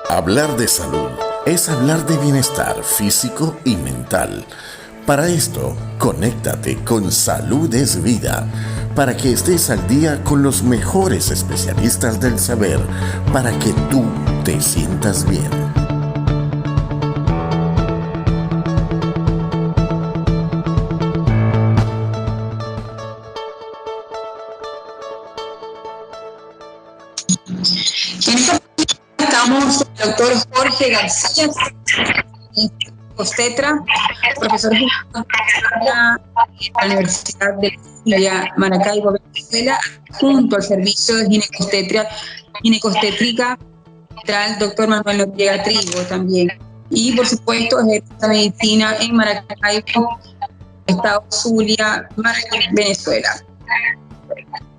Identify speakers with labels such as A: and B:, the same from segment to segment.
A: Hablar de salud es hablar de bienestar físico y mental. Para esto, conéctate con Salud es Vida, para que estés al día con los mejores especialistas del saber, para que tú te sientas bien.
B: Estamos con el doctor Jorge García, obstetra, profesor de la Universidad de Maracaibo, Venezuela, junto al servicio de ginecostétrica del doctor Manuel Noriega Trigo también. Y por supuesto, ejerce la medicina en Maracaibo, Estado Zulia, Venezuela.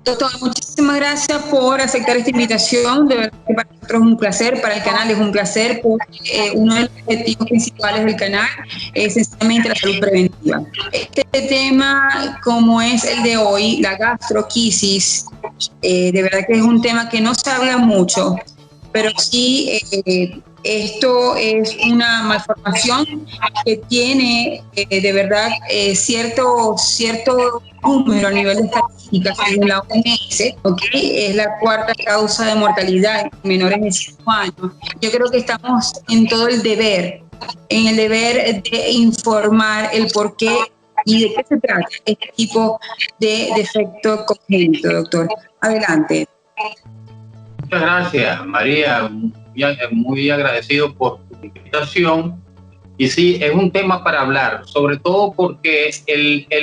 B: Doctor, muchísimas gracias por aceptar esta invitación. De verdad que para nosotros es un placer, para el canal es un placer, porque uno de los objetivos principales del canal es sencillamente la salud preventiva. Este tema, como es el de hoy, la gastroquisis, de verdad que es un tema que no se habla mucho, pero sí esto es una malformación que tiene de verdad cierto número a nivel de estadísticas según la OMS, ¿okay? Es la cuarta causa de mortalidad en menores de 5 años. Yo creo que estamos en todo el deber, de informar el por qué y de qué se trata este tipo de defecto congénito, doctor. Adelante.
C: Muchas gracias, María. Muy agradecido por tu invitación. Y sí, es un tema para hablar, sobre todo porque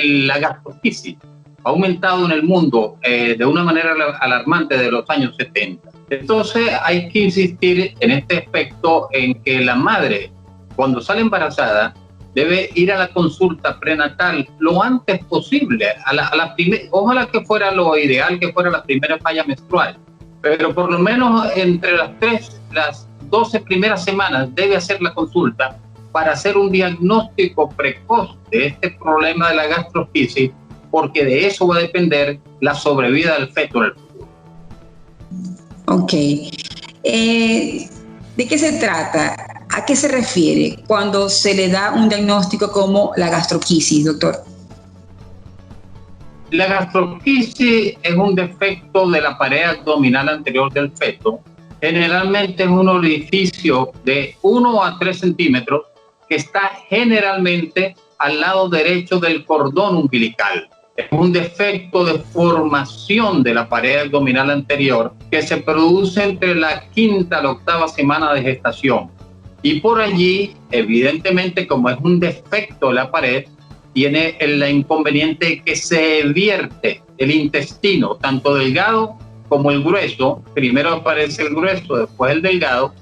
C: la gastroquisis ha aumentado en el mundo de una manera alarmante de los años 70. Entonces hay que insistir en este aspecto, en que la madre, cuando sale embarazada, debe ir a la consulta prenatal lo antes posible. Ojalá que fuera lo ideal, que fuera la primera falla menstrual, pero por lo menos entre las 12 primeras semanas debe hacer la consulta para hacer un diagnóstico precoz de este problema de la gastroquisis, porque de eso va a depender la sobrevida del feto en el futuro.
B: Ok. ¿De qué se trata? ¿A qué se refiere cuando se le da un diagnóstico como la gastroquisis, doctor?
C: La gastroquisis es un defecto de la pared abdominal anterior del feto. Generalmente es un orificio de 1 a 3 centímetros que está generalmente al lado derecho del cordón umbilical. Es un defecto de formación de la pared abdominal anterior que se produce entre la 5ª a la 8ª semana de gestación. Y por allí, evidentemente, como es un defecto de la pared, tiene el inconveniente que se vierte el intestino, tanto delgado como el grueso. Primero aparece el grueso, después el delgado,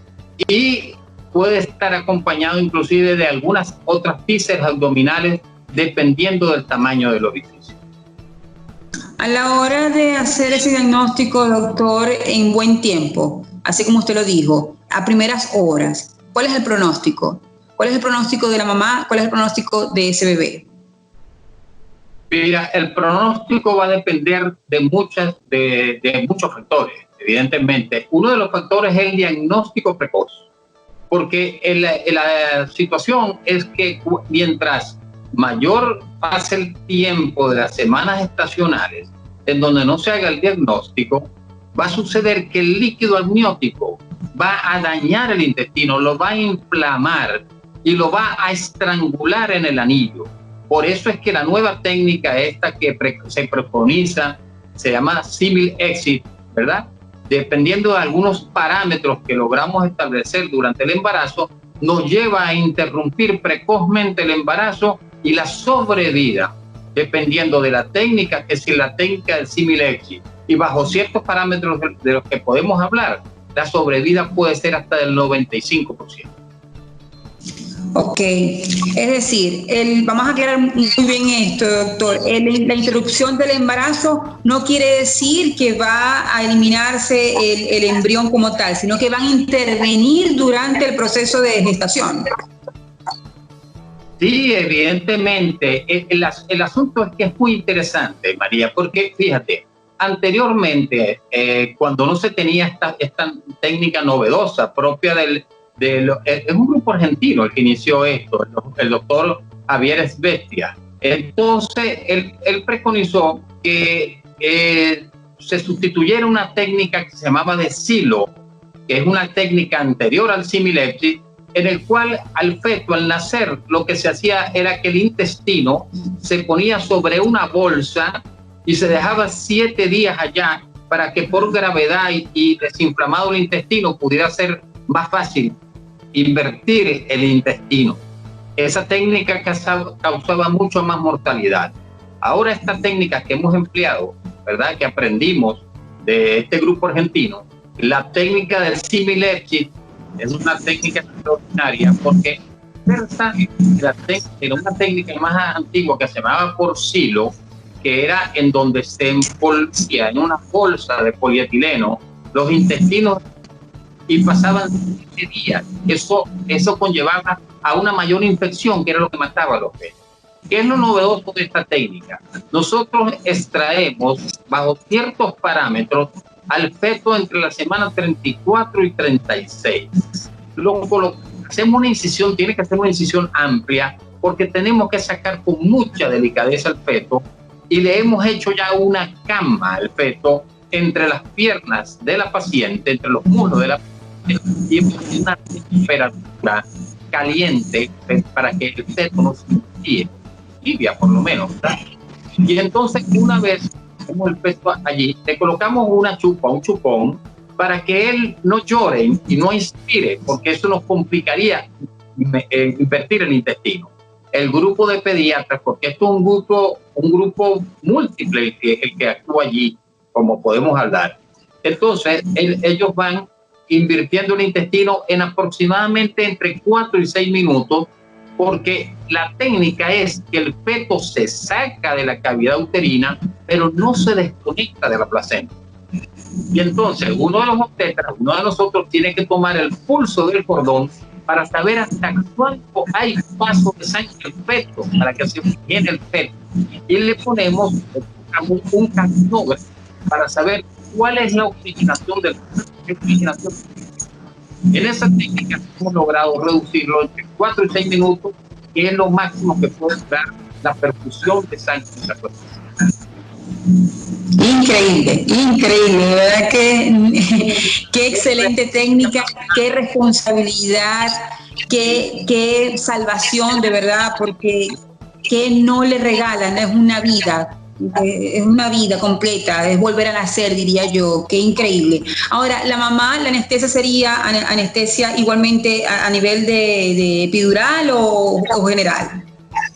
C: y puede estar acompañado inclusive de algunas otras vísceras abdominales, dependiendo del tamaño del orificio.
B: A la hora de hacer ese diagnóstico, doctor, en buen tiempo, así como usted lo dijo, a primeras horas, ¿cuál es el pronóstico? ¿Cuál es el pronóstico de la mamá? ¿Cuál es el pronóstico de ese bebé?
C: Mira, el pronóstico va a depender de muchos factores, evidentemente. Uno de los factores es el diagnóstico precoz, porque la situación es que mientras mayor pase el tiempo de las semanas estacionales en donde no se haga el diagnóstico, va a suceder que el líquido amniótico va a dañar el intestino, lo va a inflamar y lo va a estrangular en el anillo. Por eso es que la nueva técnica esta que se preconiza se llama Simil Exit, ¿verdad? Dependiendo de algunos parámetros que logramos establecer durante el embarazo, nos lleva a interrumpir precozmente el embarazo y la sobrevida, dependiendo de la técnica, que es la técnica del Simil Exit. Y bajo ciertos parámetros de los que podemos hablar, la sobrevida puede ser hasta del 95%.
B: Ok, es decir, vamos a aclarar muy bien esto, doctor. La interrupción del embarazo no quiere decir que va a eliminarse el embrión como tal, sino que van a intervenir durante el proceso de gestación.
C: Sí, evidentemente. El asunto es que es muy interesante, María, porque fíjate, anteriormente, cuando no se tenía esta técnica novedosa propia es un grupo argentino el que inició esto, el doctor Javier Esbestia. Entonces, él preconizó que se sustituyera una técnica que se llamaba de silo, que es una técnica anterior al similepsis, en el cual al feto, al nacer, lo que se hacía era que el intestino se ponía sobre una bolsa y se dejaba 7 días allá para que por gravedad y desinflamado el intestino pudiera ser más fácil invertir el intestino. Esa técnica causaba mucho más mortalidad. Ahora esta técnica que hemos empleado, ¿verdad?, que aprendimos de este grupo argentino, la técnica del similepsis, es una técnica extraordinaria porque era una técnica más antigua que se llamaba por silo, que era en donde se envolvía en una bolsa de polietileno los intestinos y pasaban 7 días. Eso conllevaba a una mayor infección, que era lo que mataba a los fetos. ¿Qué es lo novedoso de esta técnica? Nosotros extraemos bajo ciertos parámetros al feto entre la semana 34 y 36. Hacemos una incisión, tiene que ser una incisión amplia, porque tenemos que sacar con mucha delicadeza al feto, y le hemos hecho ya una cama al feto entre las piernas de la paciente, entre los muslos de la paciente, y una temperatura caliente para que el feto no se enfríe, tibia por lo menos, ¿verdad? Y entonces, una vez tenemos el feto allí, le colocamos una chupa, un chupón, para que él no llore y no inspire, porque eso nos complicaría invertir el intestino. El grupo de pediatras, porque esto es un grupo múltiple el que actúa allí, como podemos hablar. Entonces, ellos van invirtiendo el intestino en aproximadamente entre 4 y 6 minutos, porque la técnica es que el feto se saca de la cavidad uterina, pero no se desconecta de la placenta. Y entonces uno de los obstetras, uno de nosotros, tiene que tomar el pulso del cordón para saber hasta cuánto hay paso de sangre en el feto, para que se oxigene el feto. Y le ponemos un canógrafo para saber cuál es la oxigenación del feto. En esa técnica hemos logrado reducirlo entre 4 y 6 minutos, que es lo máximo que puede dar la perfusión de sangre en esa persona.
B: Increíble, increíble, de verdad que qué excelente técnica, qué responsabilidad, qué salvación, de verdad, porque que no le regalan, es una vida completa, es volver a nacer, diría yo. Qué increíble. Ahora, la mamá, la anestesia sería anestesia igualmente a nivel de epidural o general.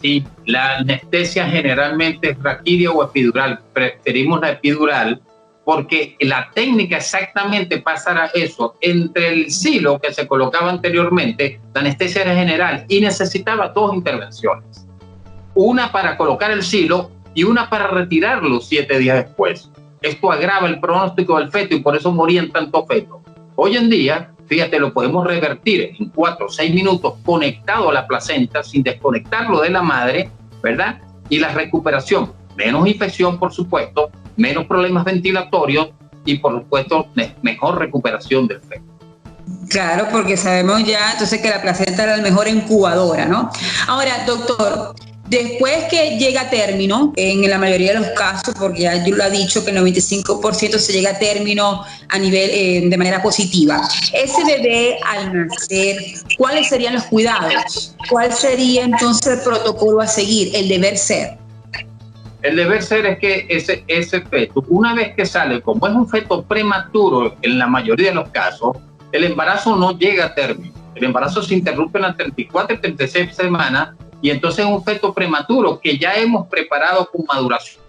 C: Sí, la anestesia generalmente es raquídea o epidural. Preferimos la epidural porque la técnica exactamente pasará eso. Entre el silo que se colocaba anteriormente, la anestesia era general y necesitaba 2 intervenciones. Una para colocar el silo y una para retirarlo 7 días después. Esto agrava el pronóstico del feto y por eso morían tantos fetos. Hoy en día, fíjate, lo podemos revertir en 4 o 6 minutos conectado a la placenta sin desconectarlo de la madre, ¿verdad? Y la recuperación, menos infección, por supuesto, menos problemas ventilatorios y, por supuesto, mejor recuperación del feto.
B: Claro, porque sabemos ya entonces que la placenta era la mejor incubadora, ¿no? Ahora, doctor, después que llega a término, en la mayoría de los casos, porque ya yo lo he dicho que el 95% se llega a término a nivel de manera positiva. Ese bebé al nacer, ¿cuáles serían los cuidados? ¿Cuál sería entonces el protocolo a seguir, el deber ser?
C: El deber ser es que ese feto, una vez que sale, como es un feto prematuro en la mayoría de los casos, el embarazo no llega a término. El embarazo se interrumpe en las 34 y 36 semanas, y entonces es un feto prematuro que ya hemos preparado con maduración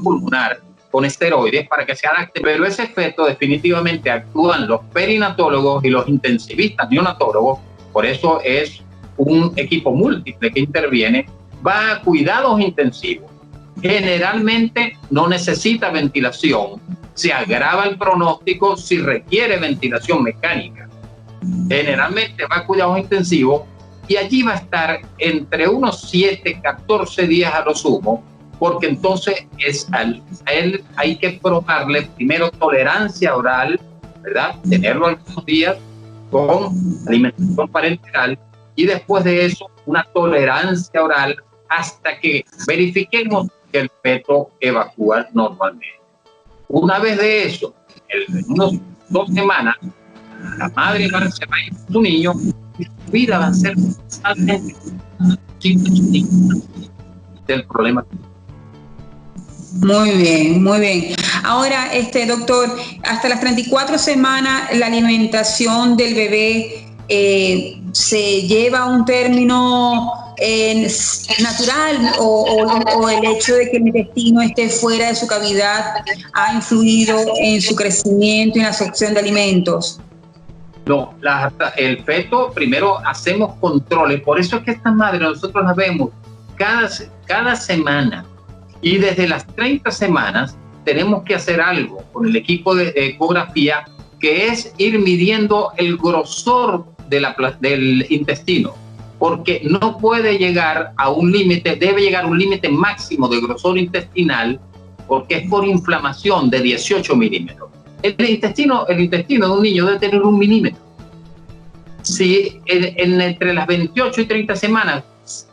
C: pulmonar, con esteroides para que se adapte, pero ese feto definitivamente actúan los perinatólogos y los intensivistas neonatólogos, por eso es un equipo múltiple que interviene, va a cuidados intensivos. Generalmente no necesita ventilación, se agrava el pronóstico si requiere ventilación mecánica. Generalmente va a cuidados intensivos y allí va a estar entre unos 7, 14 días a lo sumo, porque entonces a él hay que probarle primero tolerancia oral, ¿verdad? Tenerlo algunos días, con alimentación parenteral y después de eso una tolerancia oral hasta que verifiquemos que el feto evacúa normalmente. Una vez de eso, en unas 2 semanas, la madre se va a ir con su niño y su vida va a ser totalmente del problema.
B: Muy bien, muy bien. Ahora, doctor, hasta las 34 semanas la alimentación del bebé se lleva a un término natural o el hecho de que el intestino esté fuera de su cavidad ha influido en su crecimiento y en la absorción de alimentos.
C: No, el feto, primero hacemos controles, por eso es que estas madres nosotros las vemos cada semana, y desde las 30 semanas tenemos que hacer algo con el equipo de ecografía, que es ir midiendo el grosor del intestino, porque no puede llegar a un límite, debe llegar a un límite máximo de grosor intestinal, porque es por inflamación de 18 milímetros. El intestino de un niño debe tener 1 milímetro. Si entre las 28 y 30 semanas,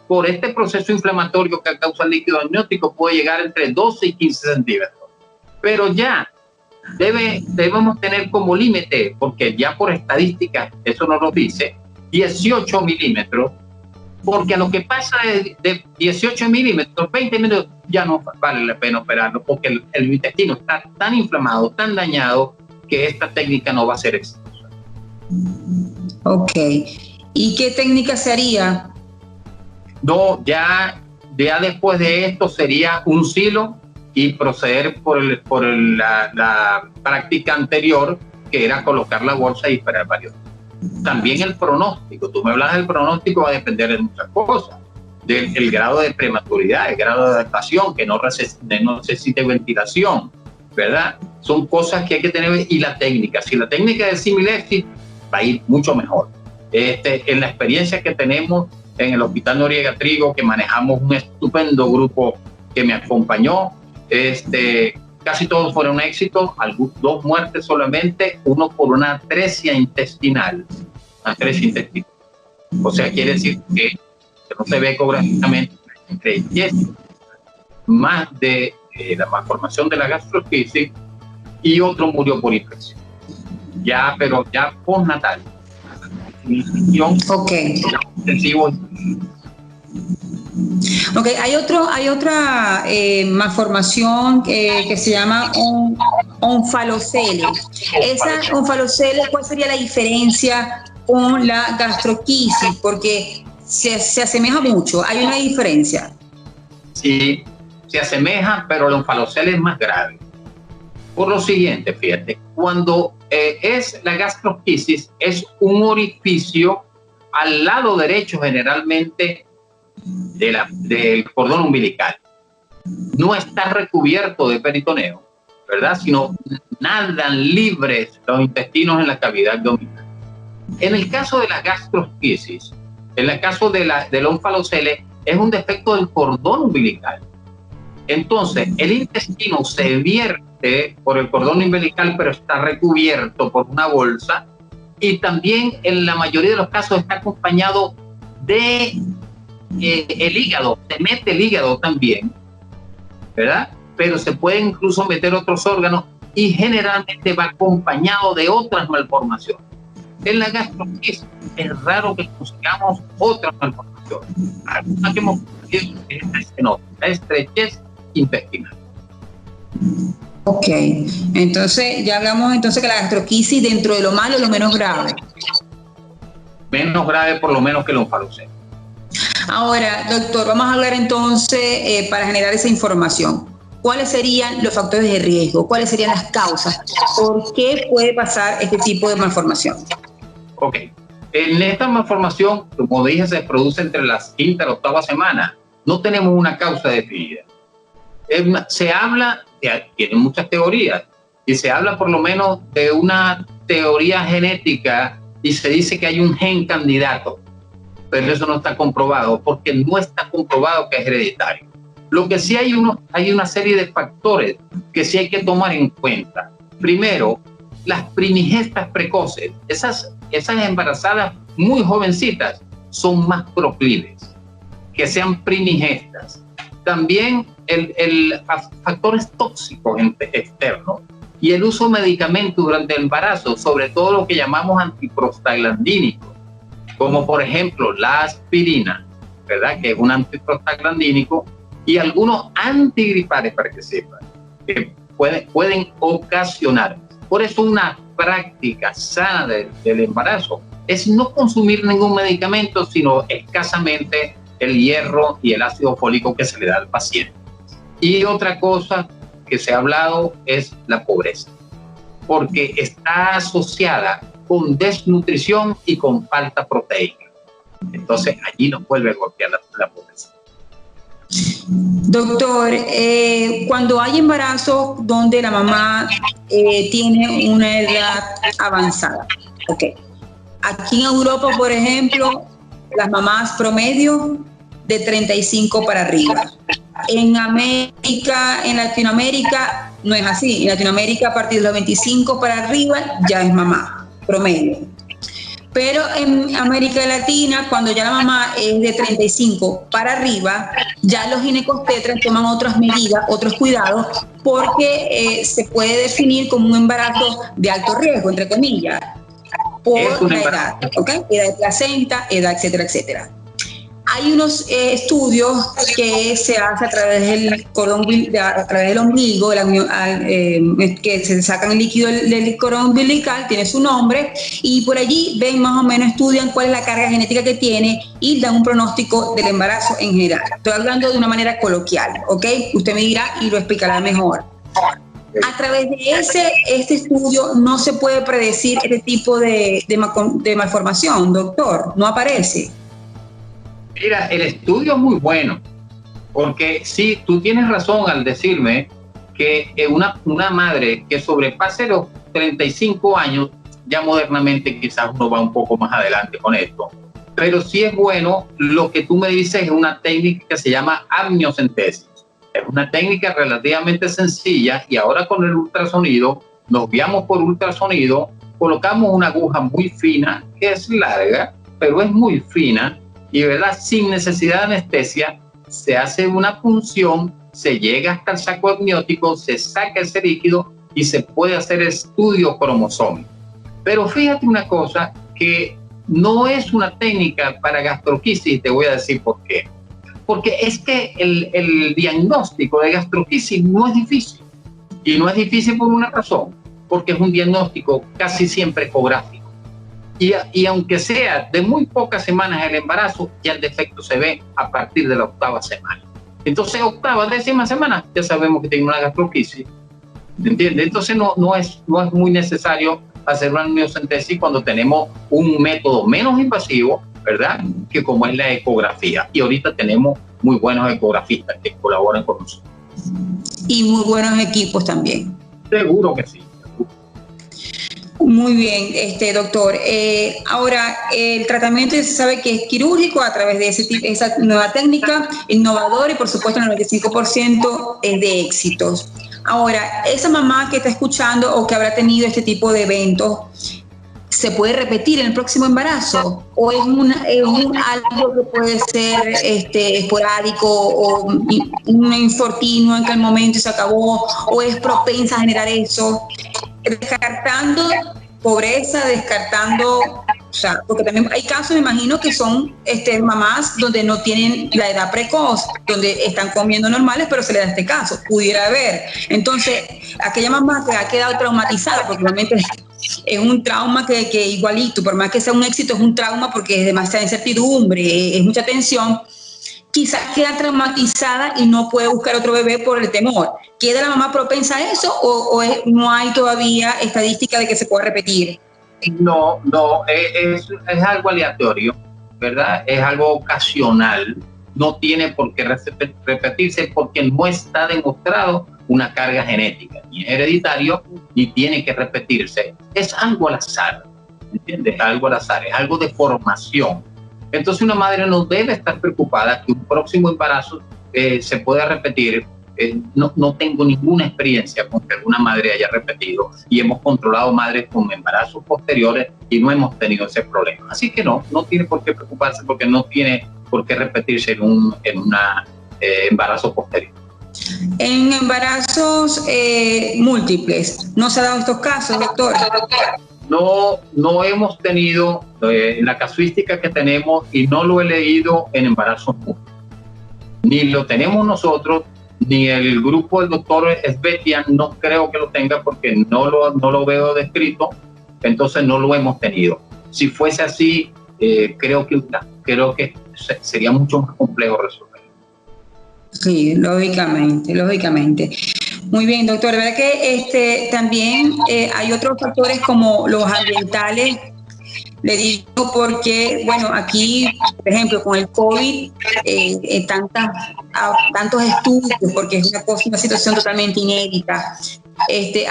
C: por este proceso inflamatorio que causa el líquido amniótico, puede llegar entre 12 y 15 centímetros. Pero ya debemos tener como límite, porque ya por estadística eso nos lo dice, 18 milímetros, porque a lo que pasa de 18 milímetros, 20 milímetros, ya no vale la pena operarlo, porque el intestino está tan inflamado, tan dañado, que esta técnica no va a ser exitosa.
B: Ok. ¿Y qué técnica se haría?
C: No, ya después de esto sería un silo y proceder por la práctica anterior, que era colocar la bolsa y esperar varios días. También el pronóstico, tú me hablas del pronóstico, va a depender de muchas cosas, del grado de prematuridad, el grado de adaptación, que no necesite ventilación, ¿verdad? Son cosas que hay que tener, y la técnica. Si la técnica es Similexit, va a ir mucho mejor. En la experiencia que tenemos en el Hospital Noriega Trigo, que manejamos un estupendo grupo que me acompañó, casi todos fueron un éxito, 2 muertes solamente, uno por una atresia intestinal. O sea, quiere decir que no se ve ecográficamente entre 10 más de la malformación de la gastroesquisis, y otro murió por infección. Pero ya postnatal.
B: Ok. Ok, hay otra malformación que se llama onfalocele. Esa onfalocele, ¿cuál sería la diferencia con la gastroquisis? Porque se asemeja mucho, hay una diferencia.
C: Sí, se asemeja, pero la onfalocele es más grave. Por lo siguiente, fíjate, cuando es la gastroquisis, es un orificio al lado derecho generalmente del cordón umbilical. No está recubierto de peritoneo, ¿verdad? Sino nadan libres los intestinos en la cavidad abdominal. En el caso de la gastroesquisis, en el caso de la onfalocele, es un defecto del cordón umbilical. Entonces, el intestino se vierte por el cordón umbilical, pero está recubierto por una bolsa, y también en la mayoría de los casos está acompañado de el hígado. Se mete el hígado también, ¿verdad? Pero se pueden incluso meter otros órganos, y generalmente va acompañado de otras malformaciones. En la gastroesquisis es raro que consigamos otras malformaciones. Alguna que hemos conseguido es la estrechez intestinal.
B: Ok, entonces ya hablamos entonces que la gastroquisis, dentro de lo malo, es lo menos grave.
C: Menos grave por lo menos que la onfalocele.
B: Ahora, doctor, vamos a hablar entonces para generar esa información. ¿Cuáles serían los factores de riesgo? ¿Cuáles serían las causas? ¿Por qué puede pasar este tipo de malformación?
C: Ok, en esta malformación, como dije, se produce entre las 5ª y la 8ª semana. No tenemos una causa definida. Se habla, tiene muchas teorías, y se habla por lo menos de una teoría genética, y se dice que hay un gen candidato, pero eso no está comprobado, porque no está comprobado que es hereditario. Lo que sí hay una serie de factores que sí hay que tomar en cuenta. Primero, las primigestas precoces, esas embarazadas muy jovencitas, son más proclives que sean primigestas. También factores tóxicos externos y el uso de medicamentos durante el embarazo, sobre todo lo que llamamos antiprostaglandínicos, como por ejemplo la aspirina, ¿verdad? Que es un antiprostaglandínico, y algunos antigripales, para que sepan, que pueden ocasionar. Por eso una práctica sana del embarazo es no consumir ningún medicamento, sino escasamente el hierro y el ácido fólico que se le da al paciente. Y otra cosa que se ha hablado es la pobreza, porque está asociada con desnutrición y con falta proteica. Entonces allí nos vuelve a golpear la pobreza.
B: Doctor, cuando hay embarazos donde la mamá tiene una edad avanzada, okay. Aquí en Europa, por ejemplo, las mamás promedio de 35 para arriba. En América, en Latinoamérica no es así. En Latinoamérica a partir de los 25 para arriba ya es mamá promedio. Pero en América Latina, cuando ya la mamá es de 35 para arriba, ya los ginecobstetras toman otras medidas, otros cuidados, porque se puede definir como un embarazo de alto riesgo, entre comillas, por la edad, ¿okay? Edad de placenta, edad, etcétera, etcétera. Hay unos estudios que se hacen a través del cordón, a través del ombligo, que se sacan el líquido del cordón umbilical, tiene su nombre, y por allí ven más o menos, estudian cuál es la carga genética que tiene y dan un pronóstico del embarazo en general. Estoy hablando de una manera coloquial, ¿ok? Usted me dirá y lo explicará mejor. A través de este estudio no se puede predecir este tipo de malformación, doctor, no aparece.
C: Mira, el estudio es muy bueno, porque sí, tú tienes razón al decirme que una madre que sobrepase los 35 años, ya modernamente quizás uno va un poco más adelante con esto, pero sí es bueno, lo que tú me dices es una técnica que se llama amniocentesis. Es una técnica relativamente sencilla y ahora con el ultrasonido, nos guiamos por ultrasonido, colocamos una aguja muy fina, que es larga, pero es muy fina, y ¿verdad? Sin necesidad de anestesia, se hace una punción, se llega hasta el saco amniótico, se saca ese líquido y se puede hacer estudio cromosómico. Pero fíjate una cosa, que no es una técnica para gastroquisis, te voy a decir por qué. Porque es que el diagnóstico de gastroquisis no es difícil. Y no es difícil por una razón, porque es un diagnóstico casi siempre ecográfico. Y aunque sea de muy pocas semanas el embarazo, ya el defecto se ve a partir de la 8ª semana. Entonces, 8ª, 10ª semana, ya sabemos que tiene una gastroquisis. ¿Entiendes? Entonces, no es muy necesario hacer una amniocentesis cuando tenemos un método menos invasivo, ¿verdad? Que como es la ecografía. Y ahorita tenemos muy buenos ecografistas que colaboran con nosotros.
B: Y muy buenos equipos también.
C: Seguro que sí.
B: Muy bien, doctor. Ahora, el tratamiento se sabe que es quirúrgico a través de esa nueva técnica, innovadora, y por supuesto el 95% es de éxitos. Ahora, esa mamá que está escuchando o que habrá tenido este tipo de eventos, ¿se puede repetir en el próximo embarazo? ¿O es algo que puede ser esporádico o un infortunio en que el momento se acabó, o es propensa a generar eso? Descartando pobreza, o sea, porque también hay casos, me imagino, que son mamás donde no tienen la edad precoz, donde están comiendo normales, pero se le da este caso, pudiera haber. Entonces, aquella mamá que ha quedado traumatizada, porque realmente es un trauma que igualito, por más que sea un éxito, es un trauma porque es demasiada incertidumbre, es mucha tensión. Quizás queda traumatizada y no puede buscar otro bebé por el temor. ¿Queda la mamá propensa a eso o no hay todavía estadística de que se pueda repetir?
C: No, es algo aleatorio, ¿verdad? Es algo ocasional. No tiene por qué repetirse porque no está demostrado una carga genética, ni es hereditario, ni tiene que repetirse. Es algo al azar, ¿entiendes? Algo al azar, es algo de formación. Entonces una madre no debe estar preocupada que un próximo embarazo se pueda repetir, no tengo ninguna experiencia con que alguna madre haya repetido, y hemos controlado madres con embarazos posteriores y no hemos tenido ese problema. Así que no tiene por qué preocuparse, porque no tiene por qué repetirse en un embarazo posterior.
B: En embarazos múltiples, ¿no se han dado estos casos, doctor?
C: No hemos tenido la casuística que tenemos, y no lo he leído en embarazos múltiples. Ni lo tenemos nosotros, ni el grupo del doctor Esbetian, no creo que lo tenga, porque no lo veo descrito, entonces no lo hemos tenido. Si fuese así, creo que sería mucho más complejo resolver.
B: Sí, lógicamente. Muy bien, doctor. De verdad que también hay otros factores como los ambientales. Le digo porque, bueno, aquí, por ejemplo, con el COVID, tantos estudios, porque es una situación totalmente inédita,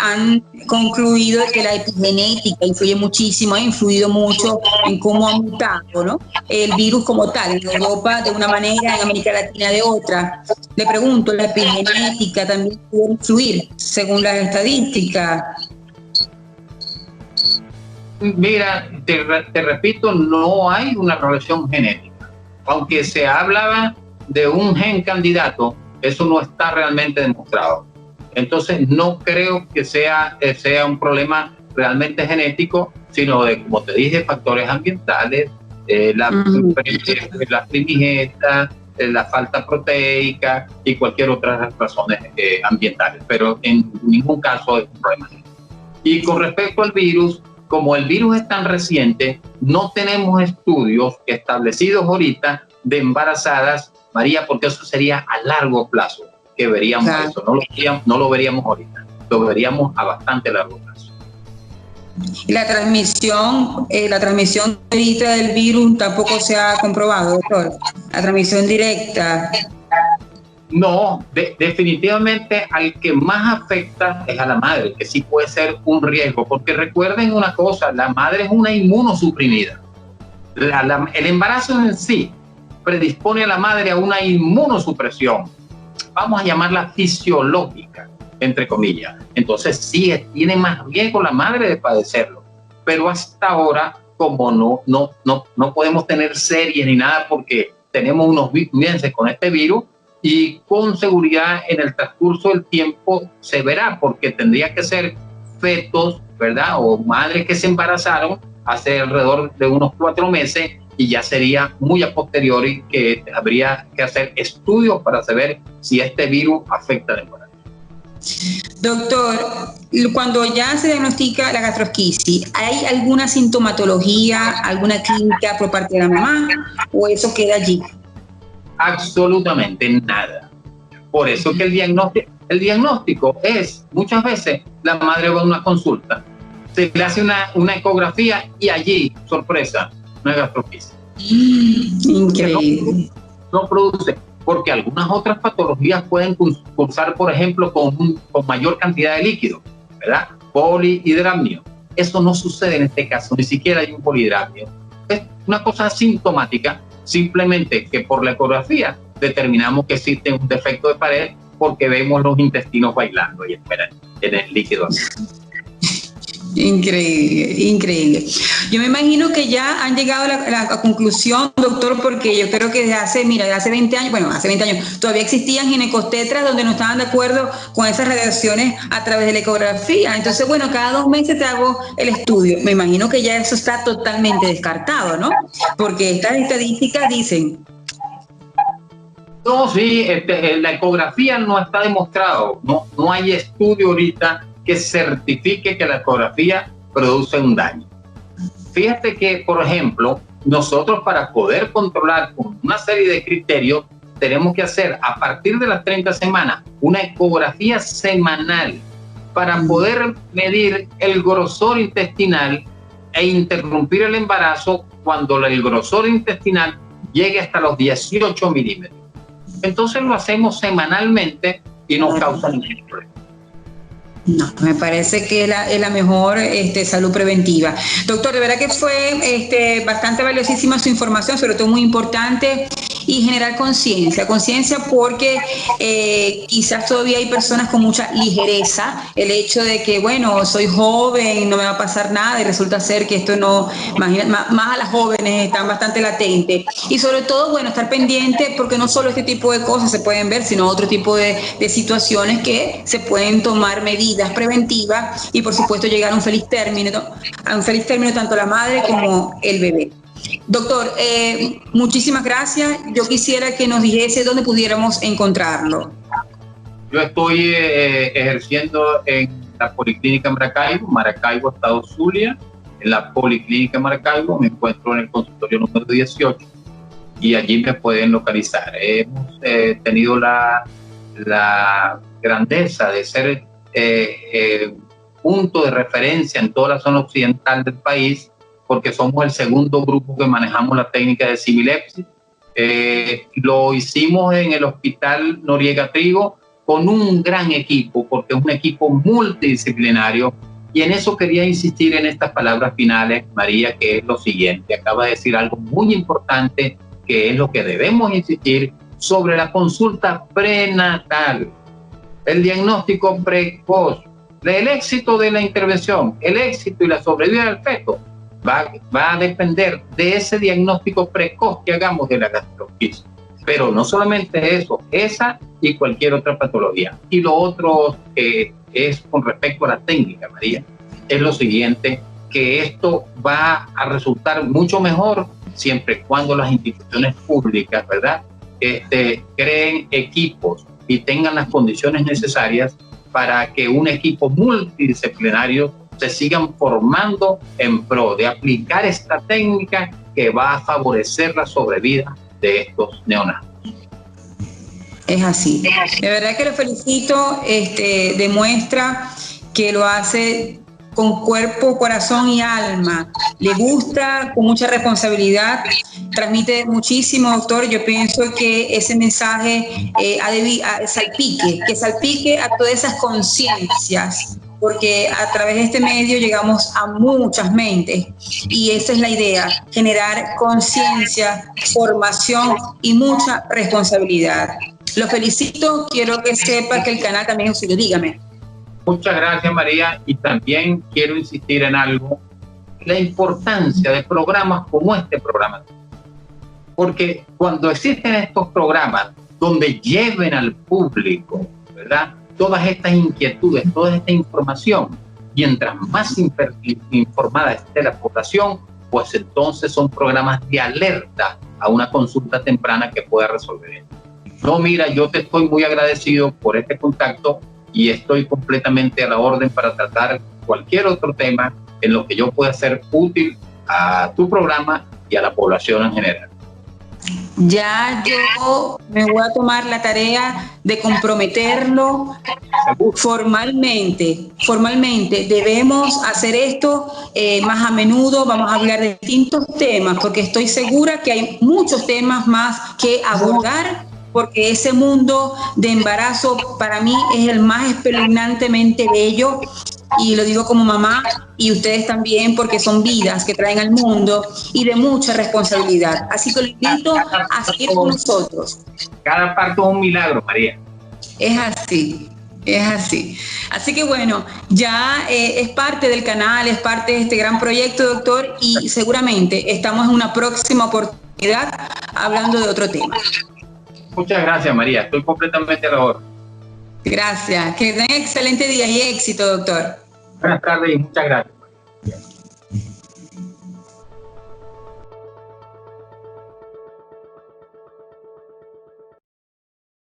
B: han concluido que la epigenética influye muchísimo, ha influido mucho en cómo ha mutado, ¿no?, el virus como tal, en Europa de una manera, en América Latina de otra. Le pregunto, ¿la epigenética también puede influir según las estadísticas?
C: Mira, te repito, no hay una relación genética. Aunque se hablaba de un gen candidato, eso no está realmente demostrado. Entonces, no creo que sea un problema realmente genético, sino de, como te dije, factores ambientales, las primigetas, la falta proteica y cualquier otra razones ambientales. Pero en ningún caso es un problema genético. Y con respecto al virus, como el virus es tan reciente, no tenemos estudios establecidos ahorita de embarazadas, María, porque eso sería a largo plazo que veríamos eso. No lo veríamos ahorita, lo veríamos a bastante largo plazo.
B: La transmisión directa del virus tampoco se ha comprobado, doctor. La transmisión directa.
C: No, definitivamente al que más afecta es a la madre, que sí puede ser un riesgo, porque recuerden una cosa, la madre es una inmunosuprimida. El embarazo en sí predispone a la madre a una inmunosupresión, vamos a llamarla fisiológica, entre comillas. Entonces sí, tiene más riesgo la madre de padecerlo, pero hasta ahora, como no podemos tener series ni nada, porque tenemos unos meses con este virus, y con seguridad en el transcurso del tiempo se verá, porque tendría que ser fetos, ¿verdad?, o madres que se embarazaron hace alrededor de unos 4 meses, y ya sería muy a posteriori que habría que hacer estudios para saber si este virus afecta al embarazo.
B: Doctor, cuando ya se diagnostica la gastrosquisis, ¿hay alguna sintomatología, alguna clínica por parte de la mamá, o eso queda allí?
C: Absolutamente nada. Por eso que el diagnóstico es, muchas veces la madre va a una consulta, se le hace una ecografía y allí, sorpresa, una gastrosquisis.
B: Increíble.
C: No produce, porque algunas otras patologías pueden cursar, por ejemplo, con mayor cantidad de líquido, ¿verdad? Polihidramnio. Eso no sucede en este caso, ni siquiera hay un polihidramnio. Es una cosa asintomática, simplemente que por la ecografía determinamos que existe un defecto de pared, porque vemos los intestinos bailando y esperan en el líquido.
B: Increíble. Yo me imagino que ya han llegado a la conclusión, doctor, porque yo creo que desde hace 20 años, todavía existían ginecostetras donde no estaban de acuerdo con esas radiaciones a través de la ecografía. Entonces, bueno, cada 2 meses te hago el estudio. Me imagino que ya eso está totalmente descartado, ¿no? Porque estas estadísticas dicen...
C: No, sí, la ecografía no está demostrado. No hay estudio ahorita que certifique que la ecografía produce un daño. Fíjate que, por ejemplo, nosotros para poder controlar con una serie de criterios, tenemos que hacer a partir de las 30 semanas una ecografía semanal para poder medir el grosor intestinal e interrumpir el embarazo cuando el grosor intestinal llegue hasta los 18 milímetros. Entonces lo hacemos semanalmente y no causa ningún problema.
B: No, me parece que es la mejor salud preventiva. Doctor, de verdad que fue bastante valiosísima su información, sobre todo muy importante. y generar conciencia porque quizás todavía hay personas con mucha ligereza, el hecho de que, bueno, soy joven, no me va a pasar nada, y resulta ser que esto no, más a las jóvenes están bastante latentes. Y sobre todo, bueno, estar pendiente, porque no solo este tipo de cosas se pueden ver, sino otro tipo de situaciones que se pueden tomar medidas preventivas y, por supuesto, llegar a un feliz término tanto la madre como el bebé. Doctor, muchísimas gracias. Yo quisiera que nos dijese dónde pudiéramos encontrarlo.
C: Yo estoy ejerciendo en la Policlínica Maracaibo, Estado Zulia. En la Policlínica Maracaibo me encuentro en el consultorio número 18 y allí me pueden localizar. Hemos tenido la grandeza de ser punto de referencia en toda la zona occidental del país, porque somos el segundo grupo que manejamos la técnica de similepsis. Lo hicimos en el Hospital Noriega Trigo con un gran equipo, porque es un equipo multidisciplinario, y en eso quería insistir en estas palabras finales, María, que es lo siguiente. Acaba de decir algo muy importante, que es lo que debemos insistir sobre la consulta prenatal, el diagnóstico precoz, el éxito de la intervención, el éxito y la sobrevida del feto va a depender de ese diagnóstico precoz que hagamos de la gastroenteritis. Pero no solamente eso, esa y cualquier otra patología. Y lo otro es con respecto a la técnica, María, es lo siguiente, que esto va a resultar mucho mejor siempre y cuando las instituciones públicas, ¿verdad?, creen equipos y tengan las condiciones necesarias para que un equipo multidisciplinario se sigan formando en pro de aplicar esta técnica que va a favorecer la sobrevida de estos neonatos.
B: Es así. De verdad que lo felicito, demuestra que lo hace con cuerpo, corazón y alma. Le gusta, con mucha responsabilidad, transmite muchísimo, doctor. Yo pienso que ese mensaje salpique a todas esas conciencias, porque a través de este medio llegamos a muchas mentes y esa es la idea, generar conciencia, formación y mucha responsabilidad. Lo felicito, quiero que sepa que el canal también es suyo. Dígame.
C: Muchas gracias, María, y también quiero insistir en algo, la importancia de programas como este programa, porque cuando existen estos programas donde lleven al público, ¿verdad?, todas estas inquietudes, toda esta información, mientras más informada esté la población, pues entonces son programas de alerta a una consulta temprana que pueda resolver esto. No, mira, yo te estoy muy agradecido por este contacto y estoy completamente a la orden para tratar cualquier otro tema en lo que yo pueda ser útil a tu programa y a la población en general.
B: Ya yo me voy a tomar la tarea de comprometerlo formalmente. Debemos hacer esto más a menudo. Vamos a hablar de distintos temas, porque estoy segura que hay muchos temas más que abordar, porque ese mundo de embarazo para mí es el más espeluznantemente bello, y lo digo como mamá, y ustedes también, porque son vidas que traen al mundo y de mucha responsabilidad. Así que lo invito a seguir con nosotros.
C: Cada parto es un milagro, María.
B: Es así. Así que bueno, ya es parte del canal, es parte de este gran proyecto, doctor, y seguramente estamos en una próxima oportunidad hablando de otro tema.
C: Muchas gracias, María. Estoy completamente a la orden.
B: Gracias. Que tengan excelente día y éxito, doctor.
C: Buenas tardes y muchas gracias.